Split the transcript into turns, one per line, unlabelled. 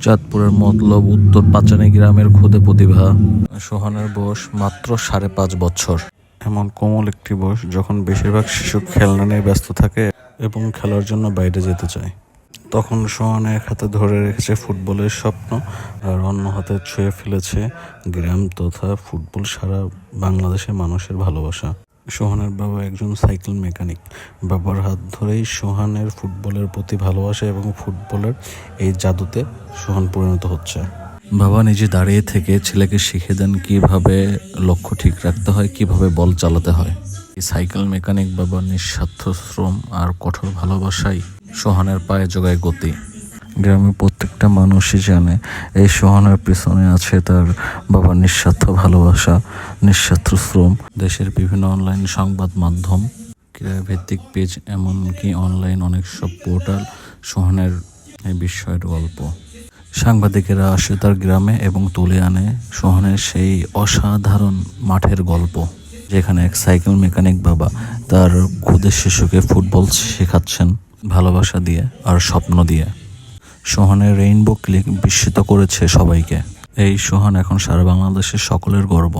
চাঁদপুরের মতলব উত্তর পাচানি গ্রামের খুদে প্রতিভা। সোহানের বয়স মাত্র 5.5 বছর। এমন কোমল একটি বয়স যখন বেশিরভাগ শিশু খেলনা নিয়ে ব্যস্ত থাকে এবং খেলার জন্য বাইরে যেতে চায়। তখন সোহান এক হাতে ধরে রেখেছে ফুটবলের স্বপ্ন আর অন্য হাতে ছুঁয়ে ফেলেছে গ্রাম তথা ফুটবল সারা বাংলাদেশের মানুষের ভালোবাসা। সোহানের বাবা একজন সাইকেল মেকানিক। বাবার হাত ধরেই সোহানের ফুটবলের প্রতি ভালোবাসা এবং ফুটবলের এই জাদুতে সোহান পরিণত হচ্ছে। বাবা নিজে দাঁড়িয়ে থেকে ছেলেকে শিখিয়ে দেন কিভাবে লক্ষ্য ঠিক রাখতে হয়, কিভাবে বল চালাতে হয়। এই সাইকেল মেকানিক বাবার নিঃস্বার্থ শ্রম আর কঠোর ভালোবাসাই সোহানের পায়ে জোগায় গতি। গ্রামের প্রত্যেকটা মানুষই জানে এই সোহানের পিছনে আছে তার বাবার নিঃস্বার্থ ভালোবাসা, নিঃস্বার্থ শ্রম। দেশের বিভিন্ন অনলাইন সংবাদ মাধ্যম, ক্রীড়াভিত্তিক পেজ, এমনকি অনলাইন অনেক সব পোর্টাল সোহানের এই বিস্ময়ের গল্প। সাংবাদিকেরা আসে তার গ্রামে এবং তুলে আনে সোহানের সেই অসাধারণ মাঠের গল্প, যেখানে এক সাইকেল মেকানিক বাবা তার ক্ষুদে শিশুকে ফুটবল শেখাচ্ছেন ভালোবাসা দিয়ে আর স্বপ্ন দিয়ে। সোহানের রেইনবো ক্লিক বিস্মিত করেছে সবাইকে। এই সোহান এখন সারা বাংলাদেশের সকলের গর্ব।